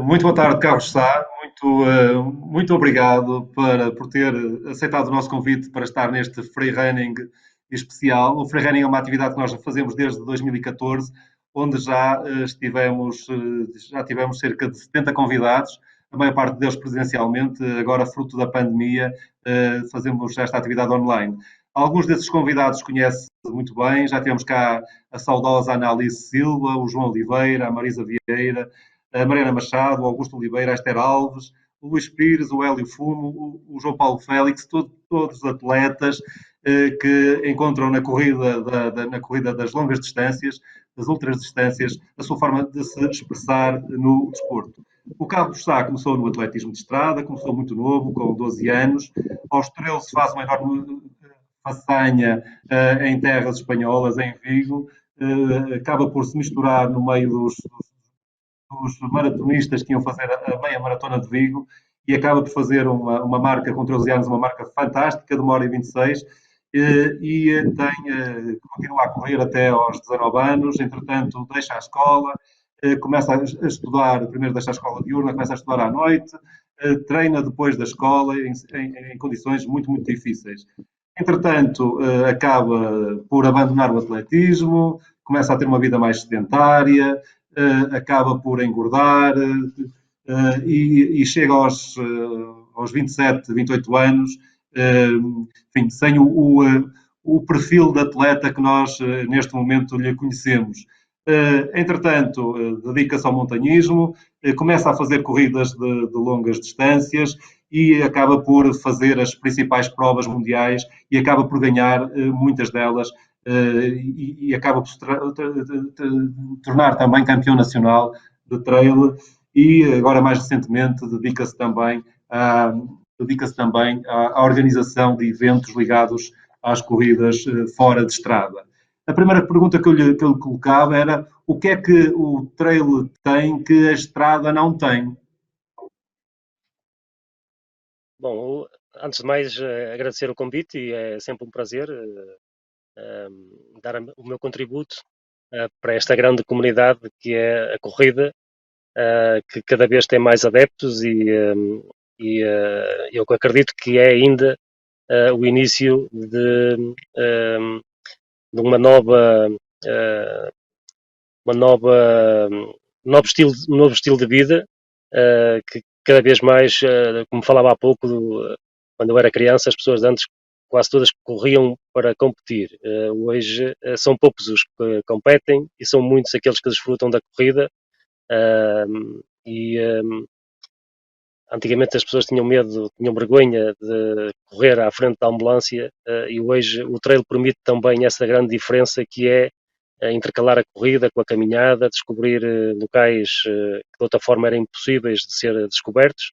Muito boa tarde, Carlos Sá. Muito obrigado por ter aceitado o nosso convite para estar neste free running especial. O free running é uma atividade que nós fazemos desde 2014, onde já tivemos cerca de 70 convidados, a maior parte deles presencialmente. Agora, fruto da pandemia, fazemos esta atividade online. Alguns desses convidados conhece muito bem, já temos cá a saudosa Annalise Silva, o João Oliveira, a Marisa Vieira, a Mariana Machado, o Augusto Oliveira, a Esther Alves, o Luís Pires, o Hélio Fumo, o João Paulo Félix, todos atletas que encontram na corrida das longas distâncias, das ultras distâncias, a sua forma de se expressar no desporto. O Carlos Sá começou no atletismo de estrada, começou muito novo, com 12 anos. Aos 13 faz uma enorme façanha em terras espanholas, em Vigo. Acaba por se misturar no meio dos maratonistas que iam fazer a meia maratona de Vigo e acaba por fazer uma marca com 13 anos, uma marca fantástica de 1h26 continua a correr até aos 19 anos, entretanto deixa a escola, começa a estudar, primeiro deixa a escola diurna, começa a estudar à noite, treina depois da escola em condições muito, muito difíceis. Entretanto, acaba por abandonar o atletismo, começa a ter uma vida mais sedentária, acaba por engordar e chega aos 27, 28 anos, enfim, sem o perfil de atleta que nós neste momento lhe conhecemos. Entretanto, dedica-se ao montanhismo, começa a fazer corridas de longas distâncias e acaba por fazer as principais provas mundiais e acaba por ganhar muitas delas e acaba por se tornar também campeão nacional de trail e agora mais recentemente dedica-se também à organização de eventos ligados às corridas fora de estrada. A primeira pergunta que eu lhe colocava era o que é que o trail tem que a estrada não tem? Bom, antes de mais, agradecer o convite e é sempre um prazer dar o meu contributo para esta grande comunidade que é a corrida, que cada vez tem mais adeptos e eu acredito que é ainda o início de uh, uma nova, um novo estilo de vida que cada vez mais, como falava há pouco, quando eu era criança, as pessoas de antes quase todas corriam para competir. Hoje são poucos os que competem e são muitos aqueles que desfrutam da corrida. Antigamente as pessoas tinham medo, tinham vergonha de correr à frente da ambulância e hoje o trail permite também essa grande diferença que é intercalar a corrida com a caminhada, descobrir locais que de outra forma eram impossíveis de ser descobertos.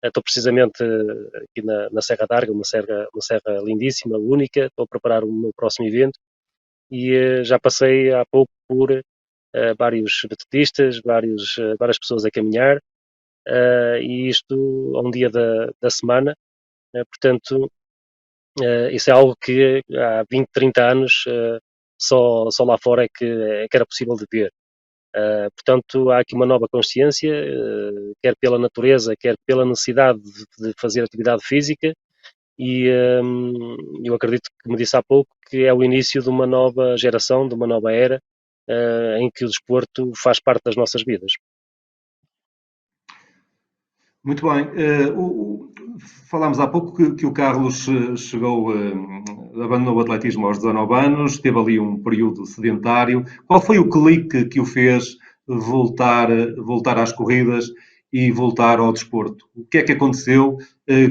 Estou precisamente aqui na Serra d'Arga, uma serra lindíssima, única. Estou a preparar o meu próximo evento e já passei há pouco por vários vedetistas, várias pessoas a caminhar e isto a um dia da semana. Portanto, isso é algo que há 20, 30 anos só lá fora é que era possível de ver. Portanto, há aqui uma nova consciência, quer pela natureza, quer pela necessidade de fazer atividade física, e eu acredito, como disse há pouco, que é o início de uma nova geração, de uma nova era, em que o desporto faz parte das nossas vidas. Muito bem. Falámos há pouco que o Carlos abandonou o atletismo aos 19 anos, teve ali um período sedentário. Qual foi o clique que o fez voltar às corridas e voltar ao desporto? O que é que aconteceu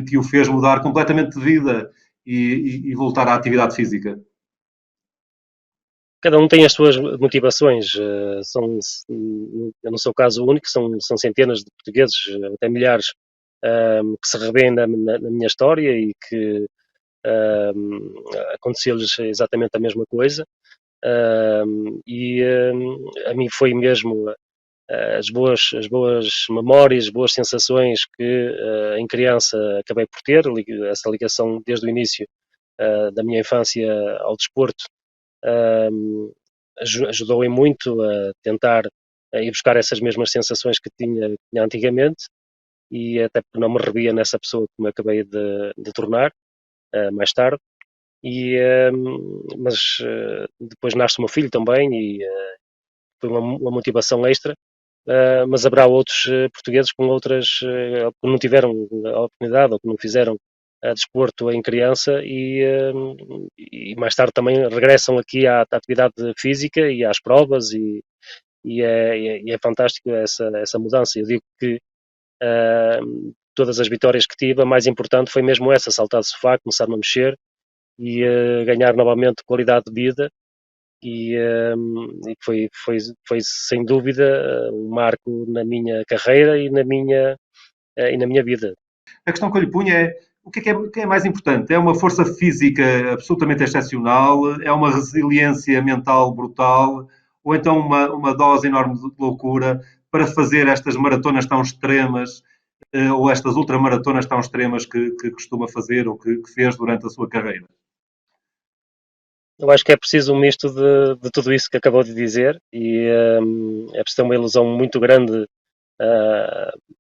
que o fez mudar completamente de vida e voltar à atividade física? Cada um tem as suas motivações. Eu não sou o caso único, são centenas de portugueses, até milhares, que se revêem na minha história e que aconteceu-lhes exatamente a mesma coisa. A mim foi mesmo as boas memórias, boas sensações que em criança acabei por ter, essa ligação desde o início da minha infância ao desporto, ajudou-me muito a tentar e buscar essas mesmas sensações que tinha antigamente, e até porque não me revia nessa pessoa que me acabei de tornar mais tarde. Mas depois nasce o meu filho também e foi uma motivação extra. Mas haverá outros portugueses com outras que não tiveram a oportunidade ou que não fizeram desporto em criança e mais tarde também regressam aqui à atividade física e às provas e é fantástico essa mudança. Eu digo que todas as vitórias que tive, a mais importante foi mesmo essa, saltar de sofá, começar-me a mexer e ganhar novamente qualidade de vida e foi sem dúvida um marco na minha carreira e na minha vida. A questão que eu lhe punha é o que é mais importante? É uma força física absolutamente excepcional? É uma resiliência mental brutal? Ou então uma dose enorme de loucura para fazer estas maratonas tão extremas ou estas ultramaratonas tão extremas que costuma fazer ou que fez durante a sua carreira? Eu acho que é preciso um misto de tudo isso que acabou de dizer e é preciso ter uma ilusão muito grande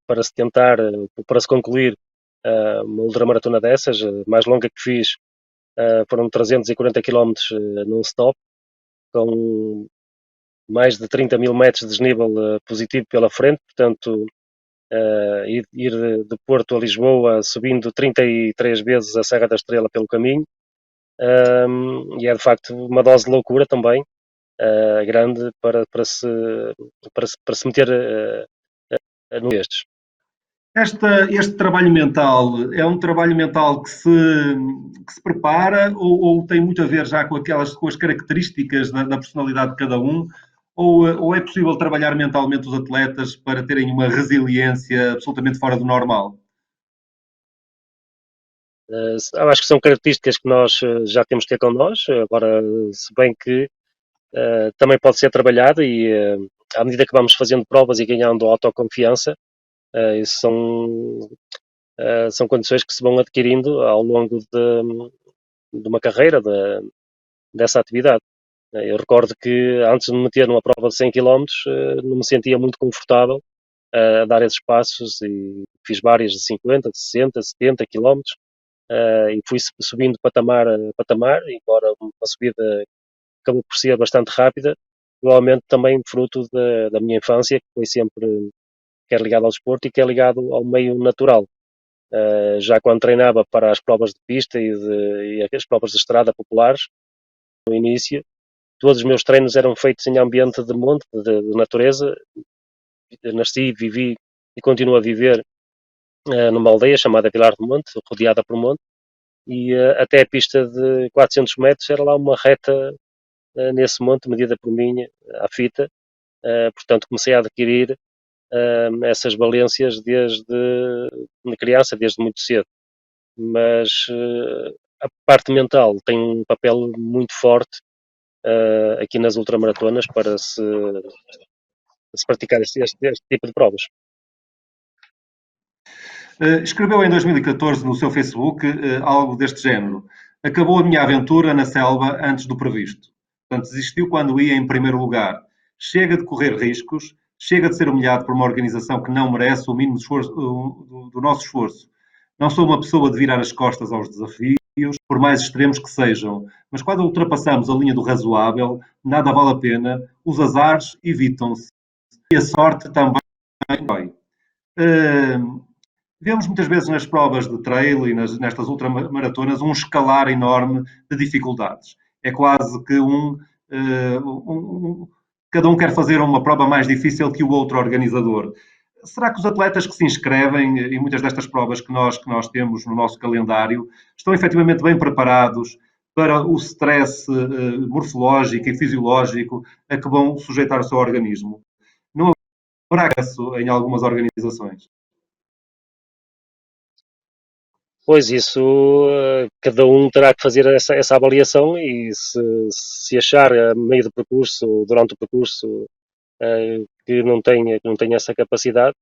para se tentar, para se concluir uma ultramaratona dessas. A mais longa que fiz foram 340 km non-stop, com mais de 30 mil metros de desnível positivo pela frente, portanto, ir de Porto a Lisboa subindo 33 vezes a Serra da Estrela pelo caminho, e é de facto uma dose de loucura também, grande para se meter nestes. Este trabalho mental é um trabalho mental que se prepara ou tem muito a ver já com as características da personalidade de cada um? Ou é possível trabalhar mentalmente os atletas para terem uma resiliência absolutamente fora do normal? Eu acho que são características que nós já temos que ter com nós, agora, se bem que também pode ser trabalhado e à medida que vamos fazendo provas e ganhando autoconfiança, isso são condições que se vão adquirindo ao longo de uma carreira dessa atividade. Eu recordo que antes de me meter numa prova de 100 km não me sentia muito confortável a dar esses passos e fiz várias de 50, de 60, 70 km e fui subindo patamar a patamar, embora uma subida acabou por ser bastante rápida, provavelmente também fruto da minha infância, que foi sempre que é ligado ao desporto e que é ligado ao meio natural. Já quando treinava para as provas de pista e as provas de estrada populares, no início, todos os meus treinos eram feitos em ambiente de monte, de natureza. Eu nasci, vivi e continuo a viver numa aldeia chamada Vilar do Monte, rodeada por monte, e até a pista de 400 metros era lá uma reta nesse monte, medida por mim à fita. Portanto, comecei a adquirir essas valências desde de criança, desde muito cedo. Mas a parte mental tem um papel muito forte aqui nas ultramaratonas para se praticar este tipo de provas. Escreveu em 2014 no seu Facebook algo deste género. Acabou a minha aventura na selva antes do previsto. Portanto, desistiu quando ia em primeiro lugar. Chega de correr riscos, chega de ser humilhado por uma organização que não merece o mínimo esforço, do nosso esforço. Não sou uma pessoa de virar as costas aos desafios, por mais extremos que sejam, mas quando ultrapassamos a linha do razoável, nada vale a pena, os azares evitam-se. E a sorte também dói. Vemos muitas vezes nas provas de trail e nestas ultramaratonas um escalar enorme de dificuldades. É quase que cada um quer fazer uma prova mais difícil que o outro organizador. Será que os atletas que se inscrevem em muitas destas provas que nós temos no nosso calendário estão efetivamente bem preparados para o stress morfológico e fisiológico a que vão sujeitar o seu organismo? Não haverá isso em algumas organizações. Pois isso, cada um terá que fazer essa avaliação e se achar a meio do percurso, durante o percurso, que não tem essa capacidade,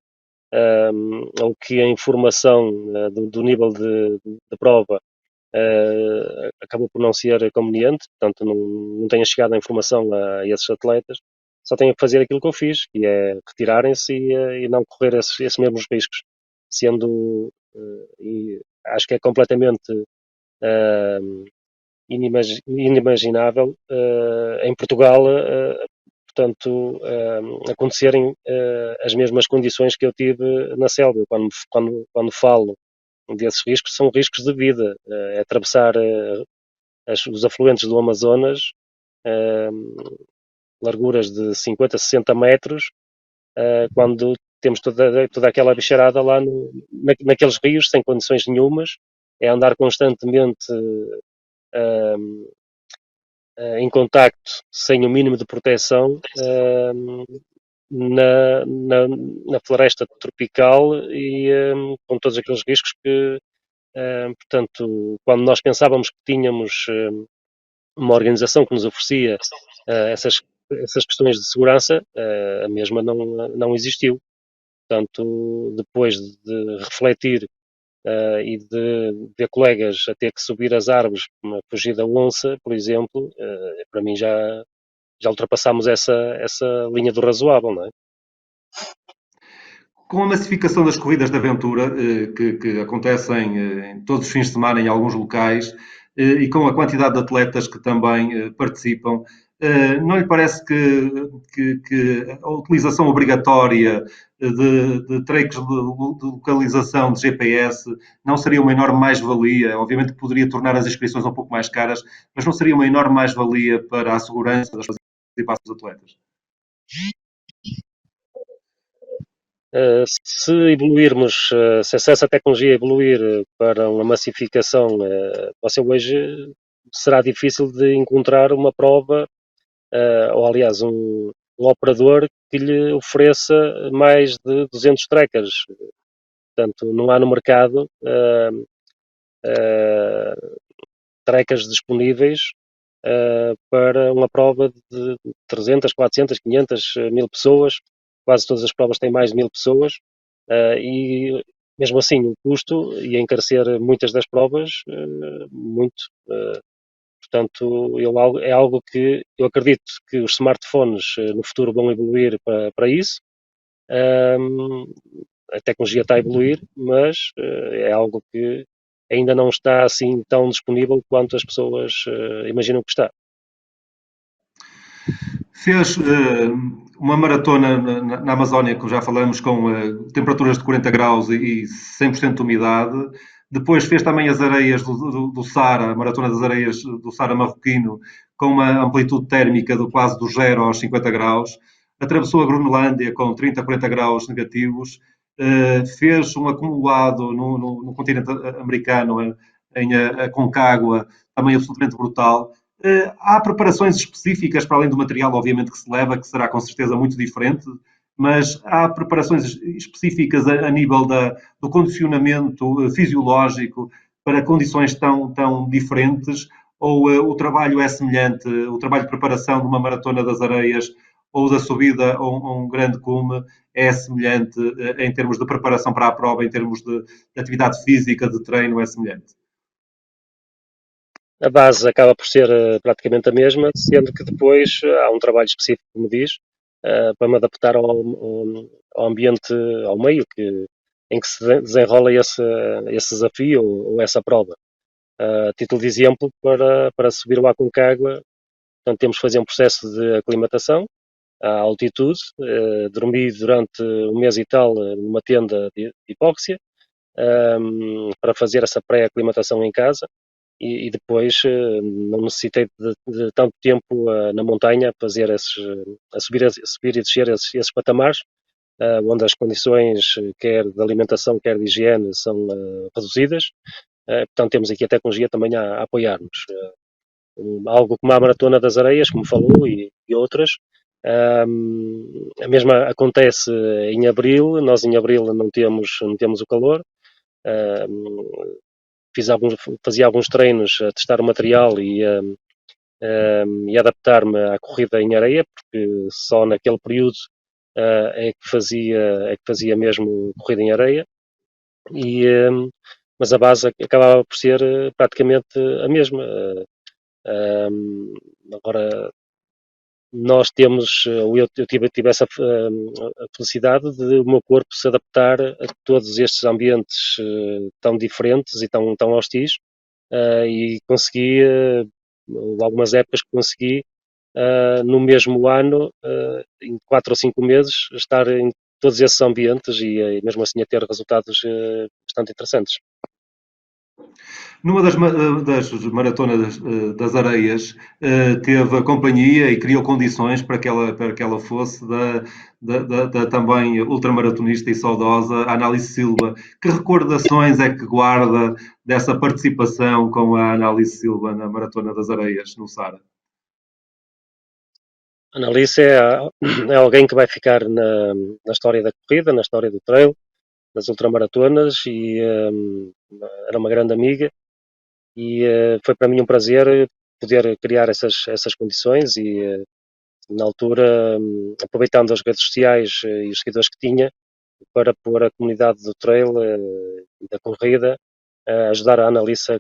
ou que a informação do nível de prova acabou por não ser conveniente, portanto não tenha chegado a informação a esses atletas, só têm que fazer aquilo que eu fiz, que é retirarem-se e não correr esses mesmos riscos, sendo, e acho que é completamente inimaginável em Portugal, portanto, acontecerem as mesmas condições que eu tive na selva. Quando falo desses riscos, são riscos de vida, é atravessar os afluentes do Amazonas, larguras de 50, 60 metros, quando temos toda aquela bicharada lá naqueles rios, sem condições nenhumas, é andar constantemente em contacto, sem o mínimo de proteção, na floresta tropical e com todos aqueles riscos que, portanto, quando nós pensávamos que tínhamos uma organização que nos oferecia essas questões de segurança, a mesma não existiu. Portanto, depois de refletir e de ver colegas a ter que subir as árvores para fugir da onça, por exemplo, para mim já ultrapassámos essa linha do razoável, não é? Com a massificação das corridas de aventura, que acontecem em todos os fins de semana em alguns locais, e com a quantidade de atletas que também participam, não lhe parece que a utilização obrigatória de tracks de localização de GPS não seria uma enorme mais-valia? Obviamente que poderia tornar as inscrições um pouco mais caras, mas não seria uma enorme mais-valia para a segurança das participações dos atletas? Se evoluirmos, se essa tecnologia evoluir para uma massificação, você hoje será difícil de encontrar uma prova, ou aliás, um operador que lhe ofereça mais de 200 trackers. Portanto, não há no mercado trackers disponíveis para uma prova de 300, 400, 500, 1000 pessoas. Quase todas as provas têm mais de 1000 pessoas e mesmo assim o custo ia encarecer muitas das provas muito. Portanto, é algo que eu acredito que os smartphones no futuro vão evoluir para isso. A tecnologia está a evoluir, mas é algo que ainda não está assim tão disponível quanto as pessoas imaginam que está. Fez uma maratona na Amazónia, que já falamos, com temperaturas de 40 graus e 100% de umidade. Depois fez também as areias do Saara, a maratona das areias do Saara marroquino, com uma amplitude térmica de quase do 0 aos 50 graus. Atravessou a Groenlândia com 30, 40 graus negativos. Fez um acumulado no continente americano, em Aconcagua, também absolutamente brutal. Há preparações específicas para além do material, obviamente, que se leva, que será com certeza muito diferente, mas há preparações específicas a nível do condicionamento fisiológico para condições tão diferentes, ou o trabalho é semelhante, o trabalho de preparação de uma maratona das areias ou da subida a um grande cume é semelhante em termos de preparação para a prova, em termos de atividade física, de treino, é semelhante. A base acaba por ser praticamente a mesma, sendo que depois há um trabalho específico, como diz, para me adaptar ao ambiente, ao meio em que se desenrola esse desafio ou essa prova. A título de exemplo, para subir o Aconcagua, portanto, temos que fazer um processo de aclimatação à altitude, dormi durante um mês e tal numa tenda de hipóxia, para fazer essa pré-aclimatação em casa e depois não necessitei de tanto tempo na montanha a fazer a subir e descer esses patamares, onde as condições, quer de alimentação, quer de higiene, são reduzidas. Portanto, temos aqui a tecnologia também a apoiar-nos. Algo como a Maratona das Areias, como falou, e outras. A mesma acontece em abril, nós em abril não temos o calor. Fazia alguns treinos a testar o material e adaptar-me à corrida em areia, porque só naquele período é que fazia mesmo corrida em areia. Mas a base acabava por ser praticamente a mesma. Agora, nós temos, eu tive essa a felicidade de o meu corpo se adaptar a todos estes ambientes tão diferentes e tão hostis, e consegui, algumas épocas que consegui, no mesmo ano, em 4 ou 5 meses, estar em todos esses ambientes e mesmo assim a ter resultados bastante interessantes. Numa das maratonas das areias, teve a companhia e criou condições para que ela fosse da também ultramaratonista e saudosa Annalise Silva. Que recordações é que guarda dessa participação com a Annalise Silva na Maratona das Areias, no Sara? A Annalise é alguém que vai ficar na história da corrida, na história do trail, das ultramaratonas e era uma grande amiga e foi para mim um prazer poder criar essas condições e na altura, aproveitando as redes sociais e os seguidores que tinha, para pôr a comunidade do trail e da corrida, ajudar a Annalise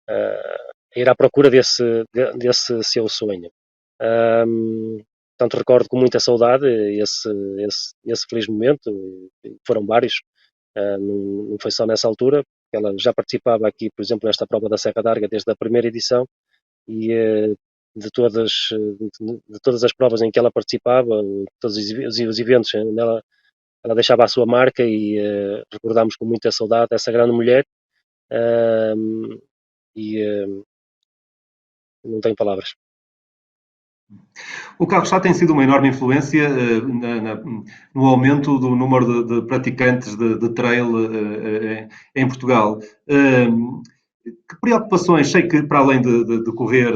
a ir à procura desse seu sonho. Portanto, recordo com muita saudade esse feliz momento, foram vários, não foi só nessa altura, ela já participava aqui, por exemplo, nesta prova da Serra d'Arga desde a primeira edição e de todas as provas em que ela participava, todos os eventos onde ela deixava a sua marca e recordámos com muita saudade essa grande mulher e não tenho palavras. O carro chá tem sido uma enorme influência no aumento do número de praticantes de trail em Portugal. Que preocupações, sei que para além de correr,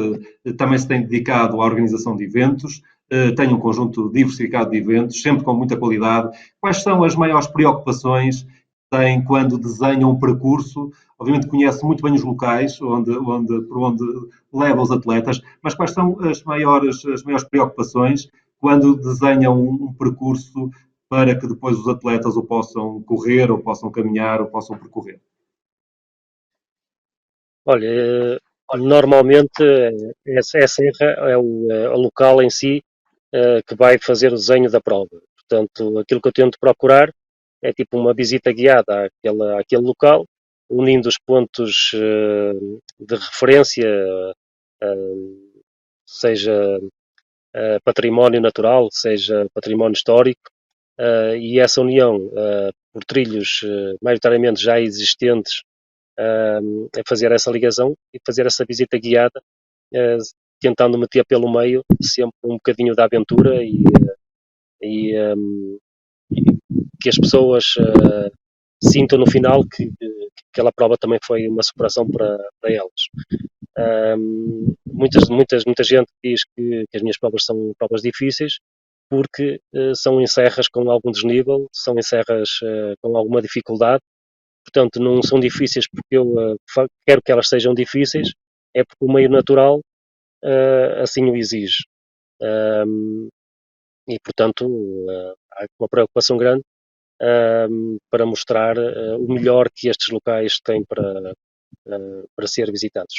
também se tem dedicado à organização de eventos, tem um conjunto diversificado de eventos, sempre com muita qualidade. Quais são as maiores preocupações que tem quando desenha um percurso? Obviamente conhece muito bem os locais por onde leva os atletas, mas quais são as maiores preocupações quando desenham um percurso para que depois os atletas o possam correr, ou possam caminhar, ou possam percorrer? Olha, normalmente a serra é o local em si que vai fazer o desenho da prova. Portanto, aquilo que eu tento procurar é tipo uma visita guiada àquele local, unindo os pontos de referência, seja património natural, seja património histórico, e essa união por trilhos maioritariamente já existentes a fazer essa ligação e fazer essa visita guiada, tentando meter pelo meio sempre um bocadinho da aventura e que as pessoas sintam no final que aquela prova também foi uma superação para elas. Muita gente diz que as minhas provas são provas difíceis porque são em serras com algum desnível, são em serras com alguma dificuldade, portanto não são difíceis porque eu quero que elas sejam difíceis, é porque o meio natural assim o exige. E portanto há uma preocupação grande para mostrar o melhor que estes locais têm para ser visitados.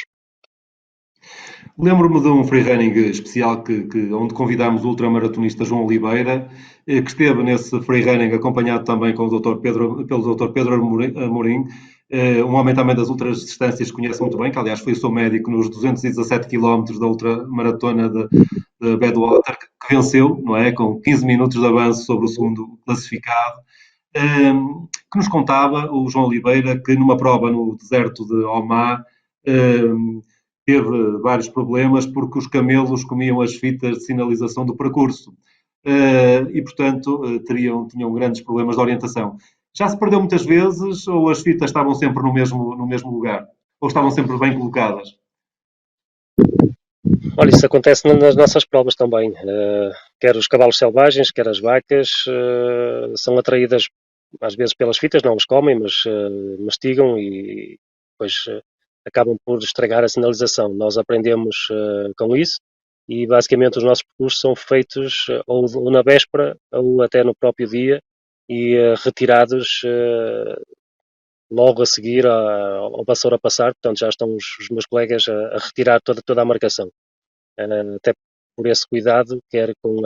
Lembro-me de um freerunning especial onde convidámos o ultramaratonista João Oliveira, que esteve nesse freerunning acompanhado também com pelo Dr. Pedro Amorim, um homem também das ultras distâncias que conhece muito bem, que aliás foi o seu médico nos 217 km da ultramaratona de Badwater, que venceu, não é? Com 15 minutos de avanço sobre o segundo classificado. Que nos contava o João Oliveira que numa prova no deserto de Omar teve vários problemas porque os camelos comiam as fitas de sinalização do percurso e, portanto, tinham grandes problemas de orientação. Já se perdeu muitas vezes ou as fitas estavam sempre no mesmo lugar? Ou estavam sempre bem colocadas? Olha, isso acontece nas nossas provas também. Quer os cavalos selvagens, quer as vacas, são atraídas às vezes pelas fitas, não os comem, mas mastigam e depois acabam por estragar a sinalização. Nós aprendemos com isso e basicamente os nossos percursos são feitos ou na véspera ou até no próprio dia e retirados logo a seguir ao vassoura a passar, portanto já estão os meus colegas a retirar toda a marcação. Até por esse cuidado, quer com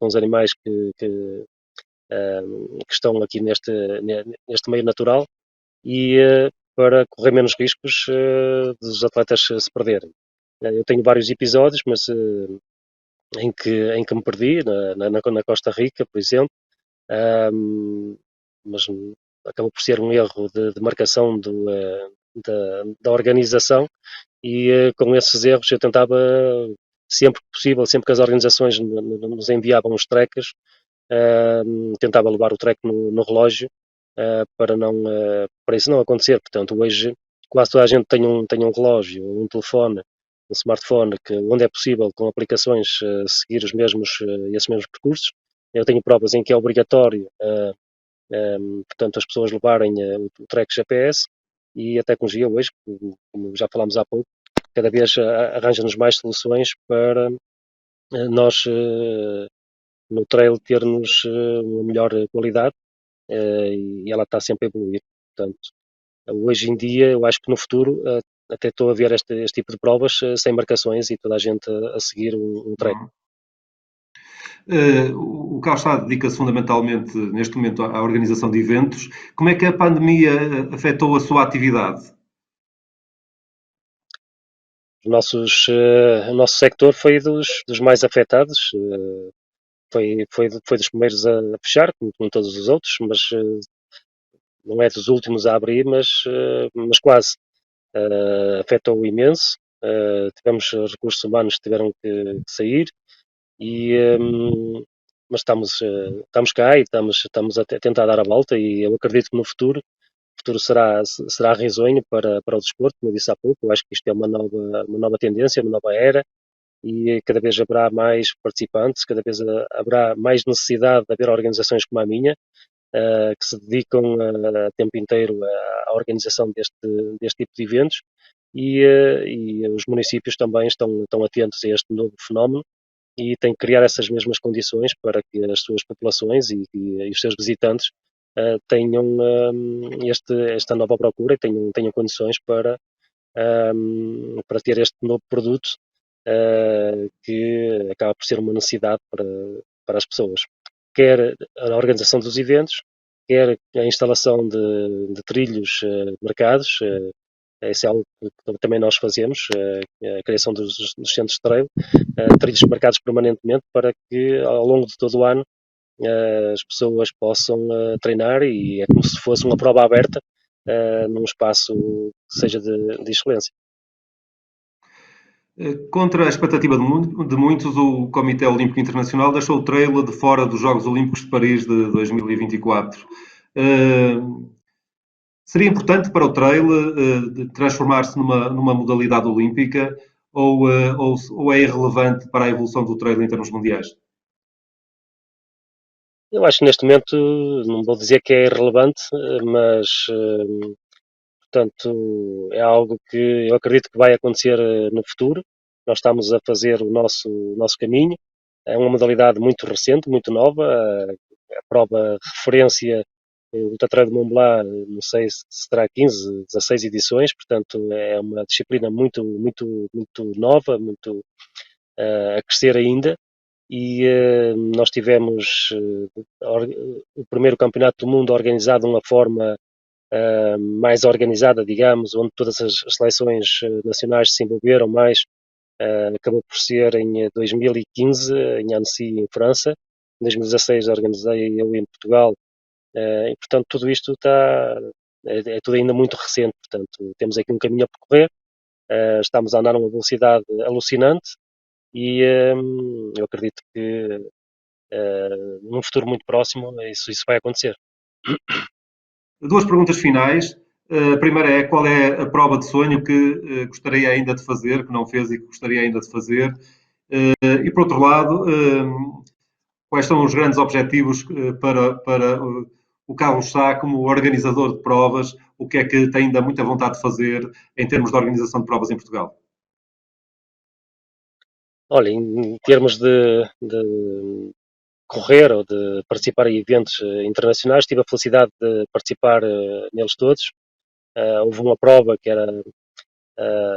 os animais que estão aqui neste meio natural e para correr menos riscos dos atletas se perderem. Eu tenho vários episódios, mas em que me perdi, na Costa Rica, por exemplo, mas acabou por ser um erro de marcação da organização e com esses erros eu tentava, sempre que possível, sempre que as organizações nos enviavam os trackers, tentava levar o track no relógio para isso não acontecer. Portanto, hoje quase toda a gente tem um relógio, um telefone, um smartphone, onde é possível, com aplicações, seguir esses mesmos percursos. Eu tenho provas em que é obrigatório, portanto, as pessoas levarem o track GPS e a tecnologia hoje, como já falámos há pouco, cada vez arranja-nos mais soluções para nós no trail termos uma melhor qualidade e ela está sempre a evoluir. Portanto, hoje em dia, eu acho que no futuro até estou a ver este tipo de provas sem marcações e toda a gente a seguir um track. O Calçado dedica-se fundamentalmente, neste momento, à organização de eventos. Como é que a pandemia afetou a sua atividade? O nosso sector foi dos mais afetados, foi dos primeiros a fechar, como todos os outros, mas não é dos últimos a abrir, mas quase. Afetou imenso. Tivemos recursos humanos que tiveram que sair, e, mas estamos cá e estamos a tentar dar a volta e eu acredito que no futuro será risonho para o desporto, como eu disse há pouco. Eu acho que isto é uma nova tendência, uma nova era e cada vez haverá mais participantes, cada vez haverá mais necessidade de haver organizações como a minha, que se dedicam a tempo inteiro à organização deste tipo de eventos e os municípios também estão atentos a este novo fenómeno e têm que criar essas mesmas condições para que as suas populações e os seus visitantes tenham esta nova procura e tenham condições para ter este novo produto que acaba por ser uma necessidade para as pessoas. Quer a organização dos eventos, quer a instalação de trilhos marcados, isso é algo que também nós fazemos, a criação dos centros de treino, trilhos marcados permanentemente para que ao longo de todo o ano as pessoas possam treinar e é como se fosse uma prova aberta num espaço que seja de excelência. Contra a expectativa de muitos, o Comitê Olímpico Internacional deixou o trail de fora dos Jogos Olímpicos de Paris de 2024. Seria importante para o trail transformar-se numa modalidade olímpica ou é irrelevante para a evolução do trail em termos mundiais? Eu acho que neste momento, não vou dizer que é irrelevante, mas portanto é algo que eu acredito que vai acontecer no futuro. Nós estamos a fazer o nosso caminho. É uma modalidade muito recente, muito nova. A prova de referência, o Ultra de Mont Blanc, não sei se terá 15, 16 edições, portanto é uma disciplina muito, muito, muito nova, muito a crescer ainda. E nós tivemos o primeiro campeonato do mundo organizado de uma forma mais organizada, digamos, onde todas as seleções nacionais se envolveram mais, acabou por ser em 2015, em Annecy, em França. Em 2016 organizei eu em Portugal, e portanto tudo isto é tudo ainda muito recente, portanto temos aqui um caminho a percorrer, estamos a andar a uma velocidade alucinante e eu acredito que num futuro muito próximo isso vai acontecer. Duas perguntas finais. A primeira é qual é a prova de sonho que gostaria ainda de fazer, que não fez e que gostaria ainda de fazer? E por outro lado, quais são os grandes objetivos para o Carlos Sá como organizador de provas? O que é que tem ainda muita vontade de fazer em termos de organização de provas em Portugal? Olha, em termos de correr ou de participar em eventos internacionais, tive a felicidade de participar neles todos. Houve uma prova que era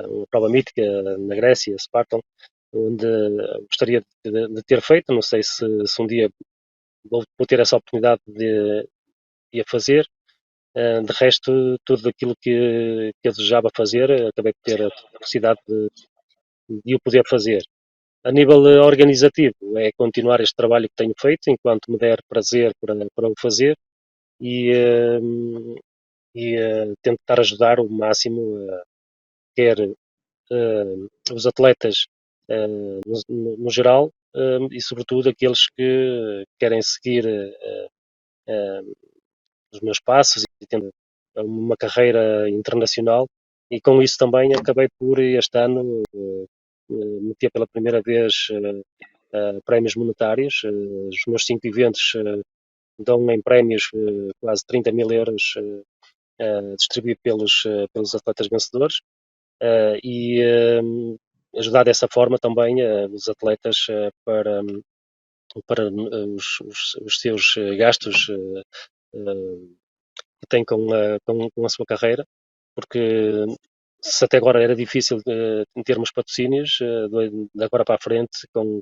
uma prova mítica na Grécia, Spartan, onde gostaria de ter feito. Não sei se um dia vou ter essa oportunidade de a fazer. De resto, tudo aquilo que eu desejava fazer, acabei por ter a capacidade de o poder fazer. A nível organizativo, é continuar este trabalho que tenho feito, enquanto me der prazer para o fazer, e, tentar ajudar o máximo, quer os atletas no geral, e sobretudo aqueles que querem seguir os meus passos e tendo uma carreira internacional, e com isso também acabei por este ano meter pela primeira vez prémios monetários. Os meus 5 eventos dão em prémios quase 30 mil euros distribuído pelos atletas vencedores, e ajudar dessa forma também os atletas para os seus gastos que têm com a sua carreira, porque se até agora era difícil em termos patrocínios, de agora para a frente, com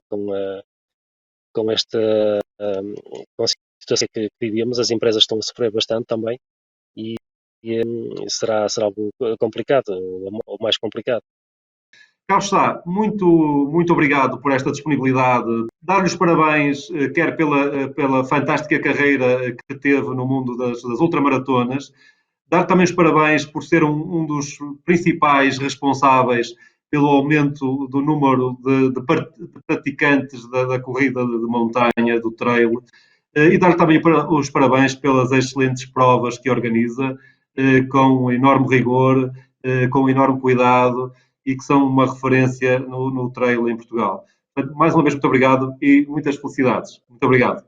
esta com a situação que vivíamos, as empresas estão a sofrer bastante também, e, será algo complicado, ou mais complicado. Carlos Sá, muito obrigado por esta disponibilidade. Dar-lhe os parabéns, quer pela fantástica carreira que teve no mundo das ultramaratonas, dar também os parabéns por ser um dos principais responsáveis pelo aumento do número de praticantes da corrida de montanha, do trail, e dar também os parabéns pelas excelentes provas que organiza, com enorme rigor, com enorme cuidado, e que são uma referência no trail em Portugal. Portanto, mais uma vez, muito obrigado e muitas felicidades. Muito obrigado.